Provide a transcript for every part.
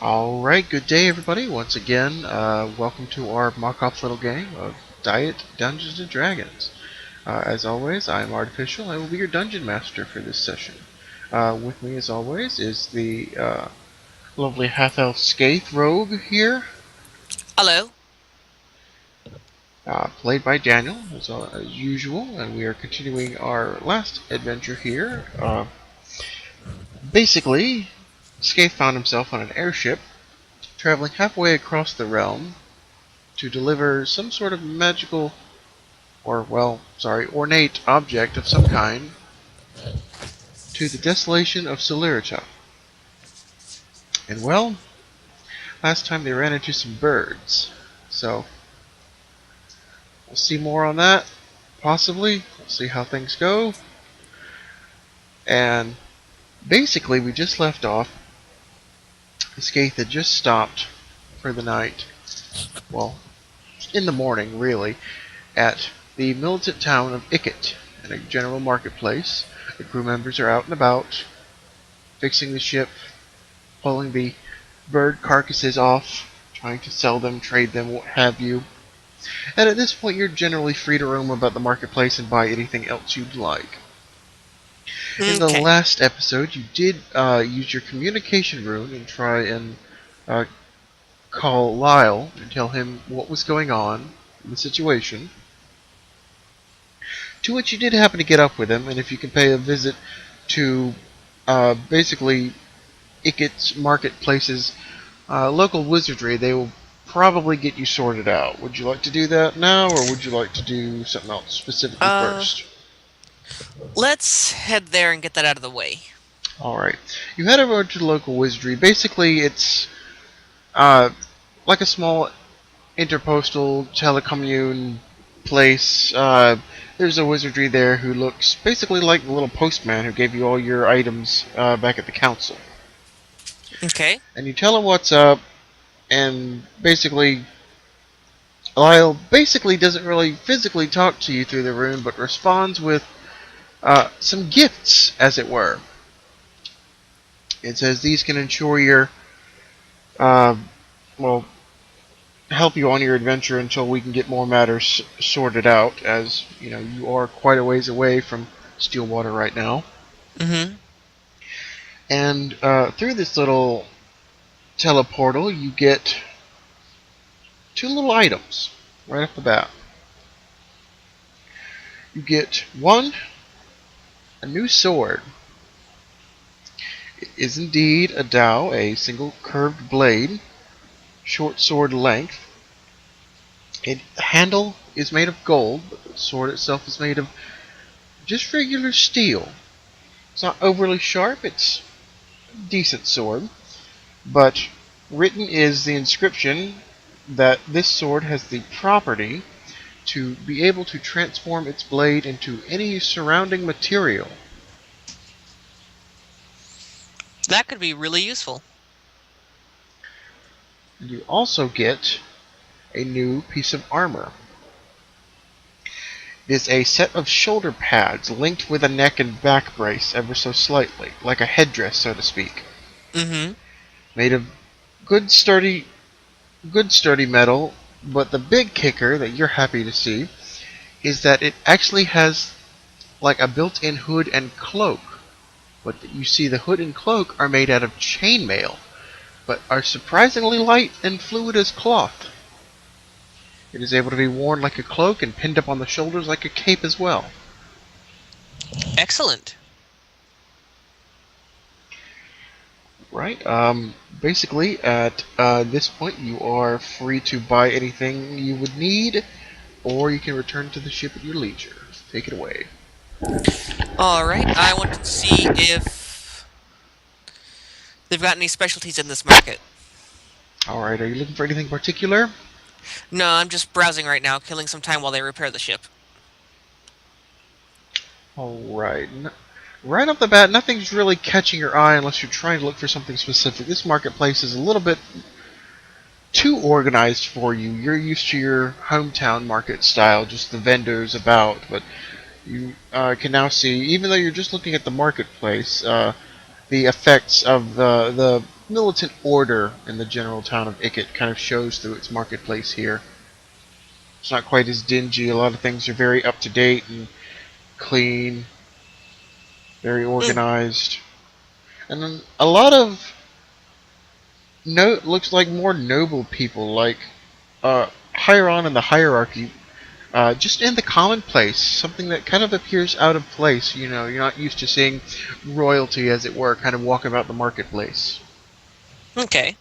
Alright, good day everybody. Once again, welcome to our mock-up little game of Diet Dungeons & Dragons. As always, I am Artificial. I will be your Dungeon Master for this session. With me, as always, is the lovely half-elf Skaith Rogue here, Hello. played by Daniel, as usual, and we are continuing our last adventure here. Basically, Skaith found himself on an airship, traveling halfway across the realm to deliver some sort of magical, ornate object of some kind to the desolation of Solirita. And last time they ran into some birds. So, we'll see more on that, possibly. We'll see how things go. And basically, we just left off. Skaith had just stopped for the night. Well, in the morning, really, at the militant town of Ikit, in a general marketplace. The crew members are out and about, fixing the ship, pulling the bird carcasses off, trying to sell them, trade them, what have you. And at this point, you're generally free to roam about the marketplace and buy anything else you'd like. In the Okay. last episode, you did use your communication rune and try and uh, call Lyle and tell him what was going on in the situation. To which you did happen to get up with him, and if you can pay a visit to basically Ikit's marketplace's local wizardry, they will probably get you sorted out. Would you like to do that now, or would you like to do something else specifically Uh, first? let's head there and get that out of the way. Alright. You head over to the local wizardry. Basically, it's uh, like a small interpostal telecommune place. There's a wizardry there who looks basically like the little postman who gave you all your items back at the council. Okay. And you tell him what's up, and basically Lyle basically doesn't really physically talk to you through the room, but responds with some gifts, as it were. It says these can ensure your, uh, well, help you on your adventure until we can get more matters sorted out, as, you know, you are quite a ways away from Stillwater right now. Mm-hmm. And through this little teleportal, you get two little items right off the bat. You get one, a new sword. It is indeed a dao, a single curved blade, short sword length. Its handle is made of gold, but the sword itself is made of just regular steel. It's not overly sharp, it's a decent sword, but written is the inscription that this sword has the property to be able to transform its blade into any surrounding material. That could be really useful. And you also get a new piece of armor. It is a set of shoulder pads linked with a neck and back brace ever so slightly, like a headdress, so to speak. Mm-hmm. Made of good sturdy metal, but the big kicker that you're happy to see is that it actually has like a built-in hood and cloak. But you see the hood and cloak are made out of chainmail, but are surprisingly light and fluid as cloth. It is able to be worn like a cloak and pinned up on the shoulders like a cape as well. Excellent. Right. Basically, at this point, you are free to buy anything you would need, or you can return to the ship at your leisure. Take it away. All right. I wanted to see if they've got any specialties in this market. Alright, are you looking for anything particular? No, I'm just browsing right now, killing some time while they repair the ship. Alright. Right off the bat, nothing's really catching your eye unless you're trying to look for something specific. This marketplace is a little bit too organized for you. You're used to your hometown market style, just the vendors about, but you can now see, even though you're just looking at the marketplace, the effects of the militant order in the general town of Ikit kind of shows through its marketplace here. It's not quite as dingy. A lot of things are very up to date and clean, very Hmm. organized, and then a lot of looks like more noble people, like higher on in the hierarchy, just in the commonplace, something that kind of appears out of place. You know, you're not used to seeing royalty, as it were, kind of walk about the marketplace. Okay.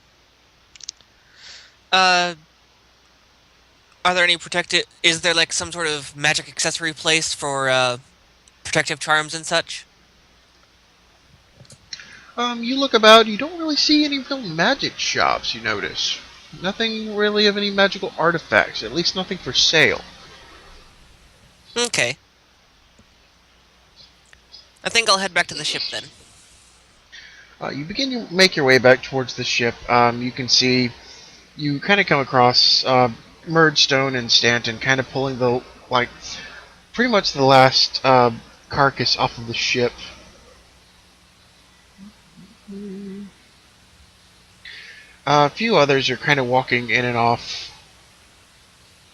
Uh, are there any protective? Is there like some sort of magic accessory place for protective charms and such? You look about, you don't really see any real magic shops, you notice. Nothing really of any magical artifacts, at least nothing for sale. Okay. I think I'll head back to the ship then. You begin to make your way back towards the ship. You can see, you kind of come across Murdstone and Stanton kind of pulling the, like, pretty much the last carcass off of the ship. A few others are kind of walking in and off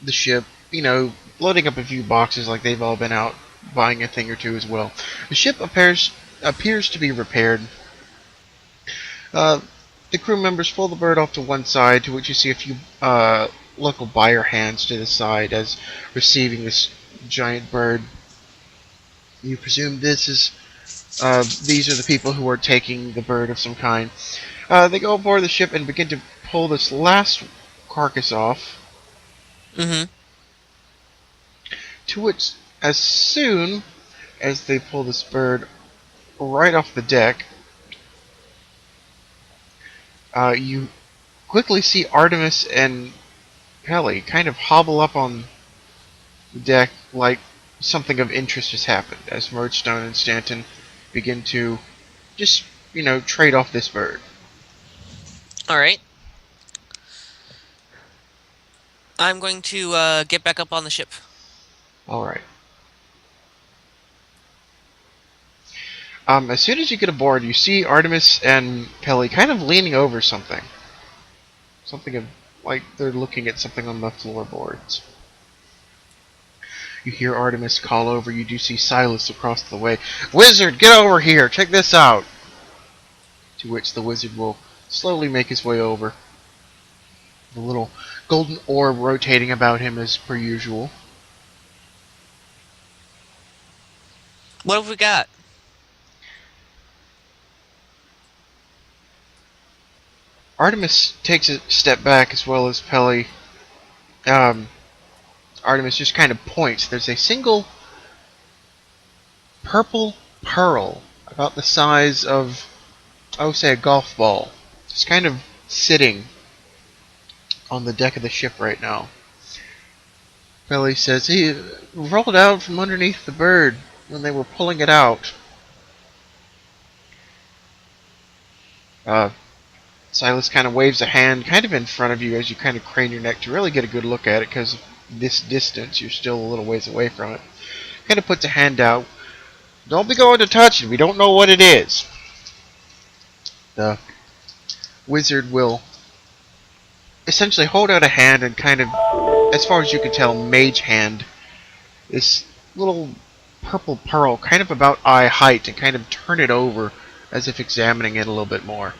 the ship, you know, loading up a few boxes like they've all been out buying a thing or two as well. The ship appears to be repaired. Uh, the crew members pull the bird off to one side, to which you see a few local buyer hands to the side as receiving this giant bird. You presume these are the people who are taking the bird of some kind. They go aboard the ship and begin to pull this last carcass off, Mm-hmm. to which, as soon as they pull this bird right off the deck, you quickly see Artemis and Pelly kind of hobble up on the deck like something of interest has happened, as Murdstone and Stanton begin to just, you know, trade off this bird. All right. I'm going to get back up on the ship. Alright. As soon as you get aboard, you see Artemis and Pelly kind of leaning over something. Something of, like they're looking at something on the floorboards. You hear Artemis call over. You do see Silas across the way. Wizard, get over here! Check this out! To which the wizard will slowly make his way over. The little golden orb rotating about him as per usual. What have we got? Artemis takes a step back as well as Pelly. Um, Artemis just kind of points. There's a single purple pearl about the size of, I would say, a golf ball. Just kind of sitting on the deck of the ship right now. Pelly says he rolled out from underneath the bird when they were pulling it out. Uh, Silas kind of waves a hand kind of in front of you as you kind of crane your neck to really get a good look at it, because of this distance, you're still a little ways away from it. Kind of puts a hand out. Don't be going to touch it. We don't know what it is. The wizard will essentially hold out a hand and kind of, as far as you can tell, mage hand this little purple pearl kind of about eye height and kind of turn it over as if examining it a little bit more.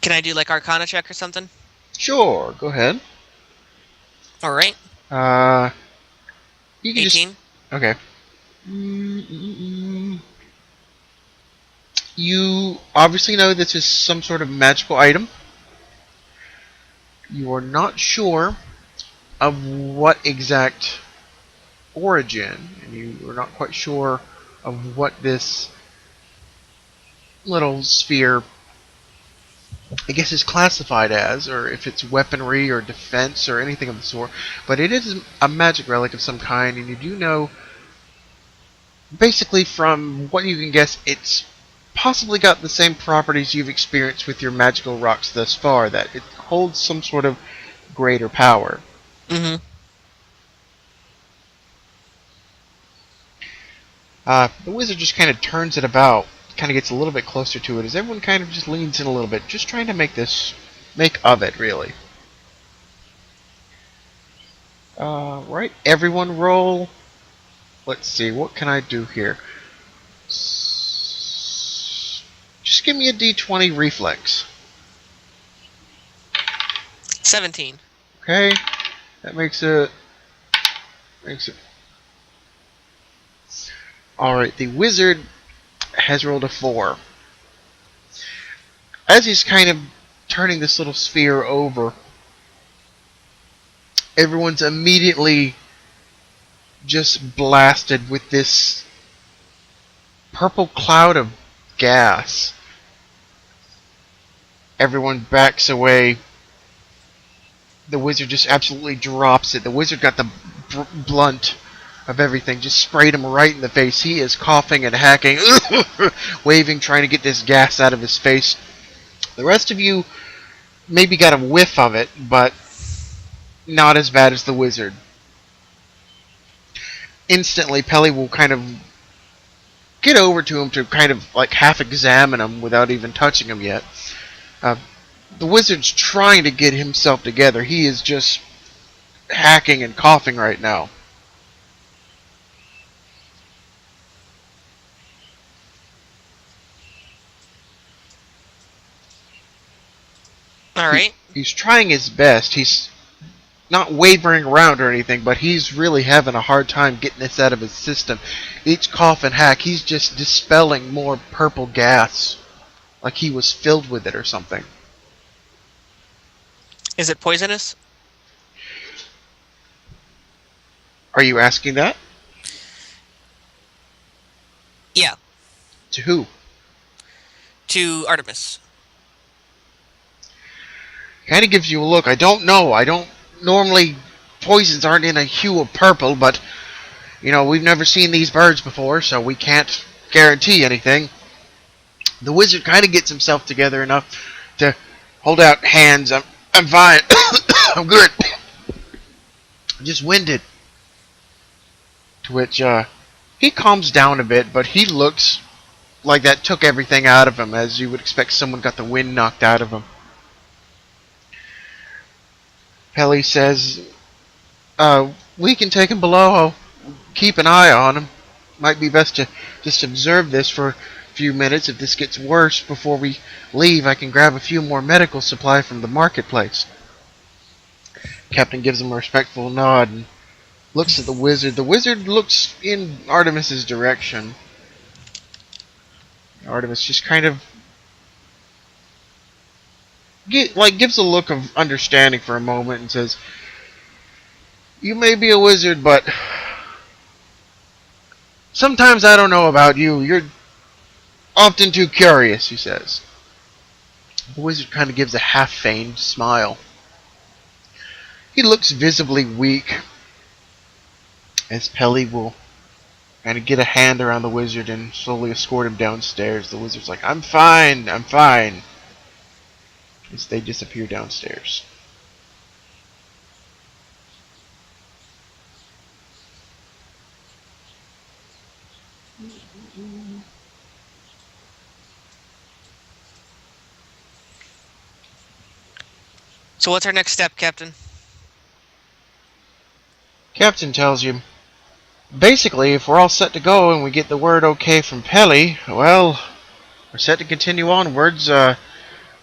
Can I do like Arcana check or something? Sure, go ahead. All right. Uh, you can 18. just okay. Mm-mm-mm. You obviously know this is some sort of magical item. You are not sure of what exact origin, and you are not quite sure of what this little sphere, I guess, is classified as, or if it's weaponry or defense or anything of the sort. But it is a magic relic of some kind, and you do know, basically from what you can guess, it's possibly got the same properties you've experienced with your magical rocks thus far, that it holds some sort of greater power. Mm-hmm. The wizard just kind of turns it about, kind of gets a little bit closer to it as everyone kind of just leans in a little bit, just trying to make of it, really. Right, everyone roll. Let's see, what can I do here? Just give me a d20 reflex. 17. Okay, that makes it. Alright, the wizard has rolled a 4. As he's kind of turning this little sphere over, everyone's immediately just blasted with this purple cloud of gas. Everyone backs away. The wizard just absolutely drops it. The wizard got the blunt of everything, just sprayed him right in the face. He is coughing and hacking, waving, trying to get this gas out of his face. The rest of you maybe got a whiff of it, but not as bad as the wizard. Instantly, Pelly will kind of get over to him to kind of like half examine him without even touching him yet. The wizard's trying to get himself together. He is just hacking and coughing right now. Alright. He's trying his best. He's not wavering around or anything, but he's really having a hard time getting this out of his system. Each cough and hack, he's just dispelling more purple gas, like he was filled with it or something. Is it poisonous? Are you asking that? Yeah. To who? To Artemis. Kind of gives you a look. I don't know. I don't normally. Poisons aren't in a hue of purple, but you know, we've never seen these birds before, so we can't guarantee anything. The wizard kind of gets himself together enough to hold out hands. I'm fine. I'm good. Just winded. To which he calms down a bit, but he looks like that took everything out of him, as you would expect someone got the wind knocked out of him. Pelly says, we can take him below. I'll keep an eye on him. Might be best to just observe this for a few minutes. If this gets worse before we leave, I can grab a few more medical supply from the marketplace. Captain gives him a respectful nod and looks at the wizard. The wizard looks in Artemis's direction. Artemis just kind of gives a look of understanding for a moment and says, "You may be a wizard, but sometimes I don't know about you. You're often too curious," he says. The wizard kind of gives a half-feigned smile. He looks visibly weak, as Pelly will kind of get a hand around the wizard and slowly escort him downstairs. The wizard's like, I'm fine, as they disappear downstairs. So what's our next step, Captain? Captain tells you, basically, if we're all set to go and we get the word okay from Pelly, well, we're set to continue onwards. We're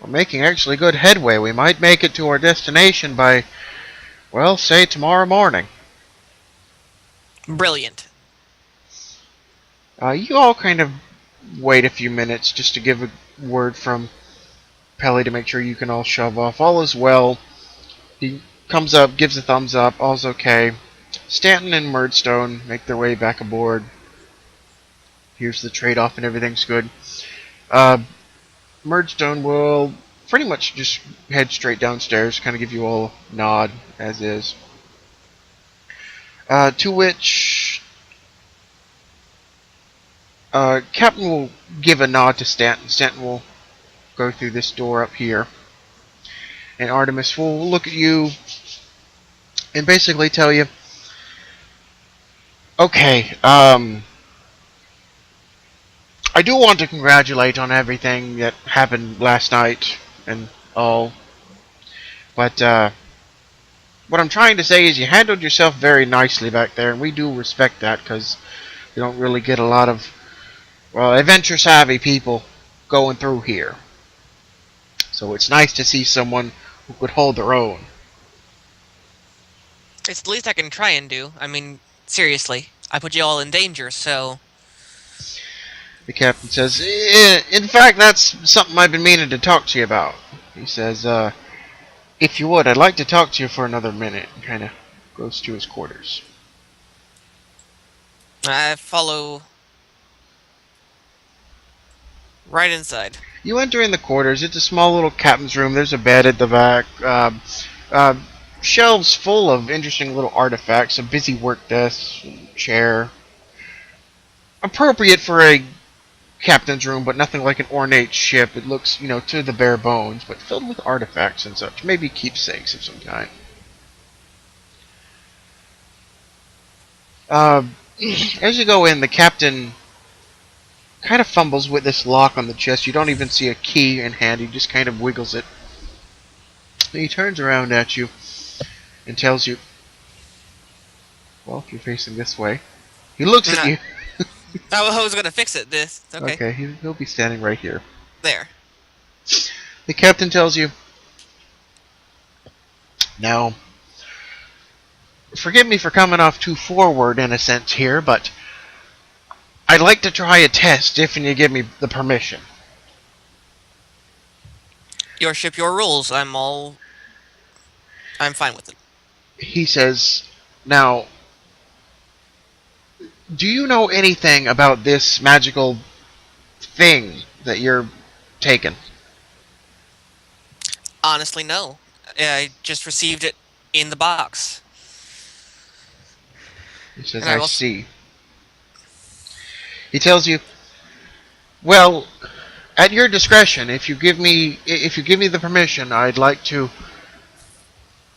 making actually good headway. We might make it to our destination by, well, say tomorrow morning. Brilliant. You all kind of wait a few minutes just to give a word from Pelly to make sure you can all shove off. All is well. He comes up, gives a thumbs up. All's okay. Stanton and Murdstone make their way back aboard. Here's the trade-off and everything's good. Murdstone will pretty much just head straight downstairs, kind of give you all a nod, as is. To which Captain will give a nod to Stanton. Stanton will go through this door up here. And Artemis will look at you and basically tell you, okay, I do want to congratulate on everything that happened last night and all, but what I'm trying to say is you handled yourself very nicely back there, and we do respect that because we don't really get a lot of, well, adventure-savvy people going through here. So it's nice to see someone who could hold their own. It's the least I can try and do. I mean, seriously, I put you all in danger, so The captain says, in fact, that's something I've been meaning to talk to you about. He says, if you would, I'd like to talk to you for another minute. And kind of goes to his quarters. I follow right inside. You enter in the quarters. It's a small little captain's room. There's a bed at the back. Uh, Shelves full of interesting little artifacts. A busy work desk, chair. Appropriate for a captain's room, but nothing like an ornate ship. It looks, to the bare bones, but filled with artifacts and such. Maybe keepsakes of some kind. As you go in, the captain kind of fumbles with this lock on the chest. You don't even see a key in hand. He just kind of wiggles it. He turns around at you and tells you, well, if you're facing this way. He looks at you. I was gonna fix it. This okay. Okay, he'll be standing right here. There. The captain tells you, now, forgive me for coming off too forward in a sense here, but I'd like to try a test if you give me the permission. Your ship, your rules. I'm fine with it. He says, now, do you know anything about this magical thing that you're taking? Honestly, no. I just received it in the box. He says, And I see. He tells you, well, at your discretion, if you give me the permission, I'd like to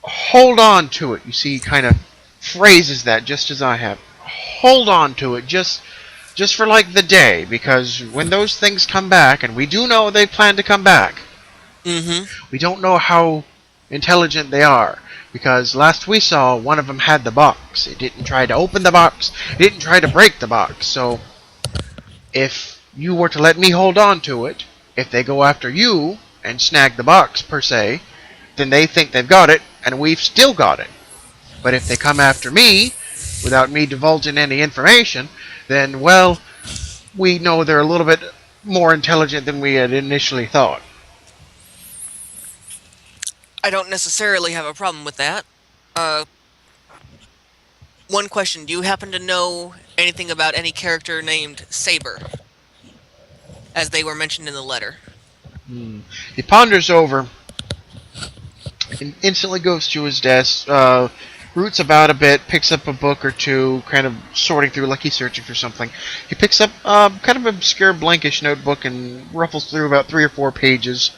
hold on to it. You see, he kind of phrases that just as I have. Hold on to it just for like the day, because when those things come back, and we do know they plan to come back, we don't know how intelligent they are, because last we saw, one of them had the box. It didn't try to open the box. It didn't try to break the box. So if you were to let me hold on to it, if they go after you and snag the box per se, then they think they've got it, and we've still got it. But if they come after me without me divulging any information, then, well, we know they're a little bit more intelligent than we had initially thought. I don't necessarily have a problem with that. One question. Do you happen to know anything about any character named Saber? As they were mentioned in the letter. He ponders over and instantly goes to his desk, roots about a bit, picks up a book or two, kind of sorting through like he's searching for something. He picks up kind of obscure blankish notebook and ruffles through about 3 or 4 pages.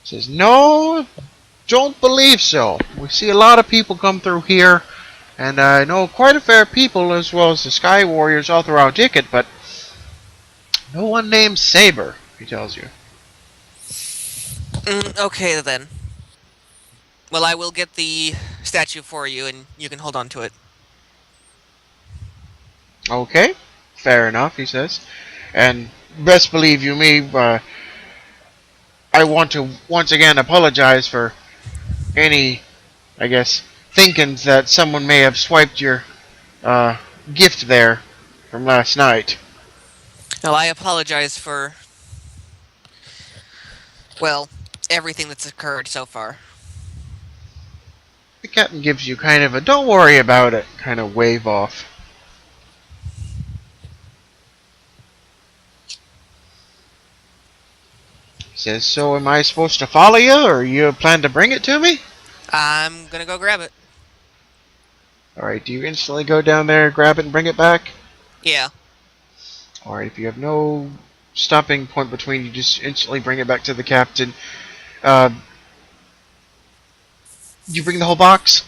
Says, no, don't believe so. We see a lot of people come through here, and I know quite a fair people as well as the Sky Warriors all throughout Dickett, but no one named Saber, he tells you. Okay, then. Well, I will get the statue for you, and you can hold on to it. Okay, fair enough, he says. And best believe you me, I want to once again apologize for any, I guess, thinkings that someone may have swiped your gift there from last night. Well, I apologize for, well, everything that's occurred so far. The captain gives you kind of a don't worry about it kind of wave off. He says, so am I supposed to follow you, or you plan to bring it to me? I'm gonna go grab it. Alright, do you instantly go down there, grab it, and bring it back? Yeah. Alright, if you have no stopping point between, you just instantly bring it back to the captain. Do you bring the whole box?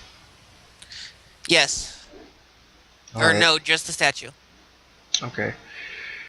Yes. All Or right. no, just the statue. Okay.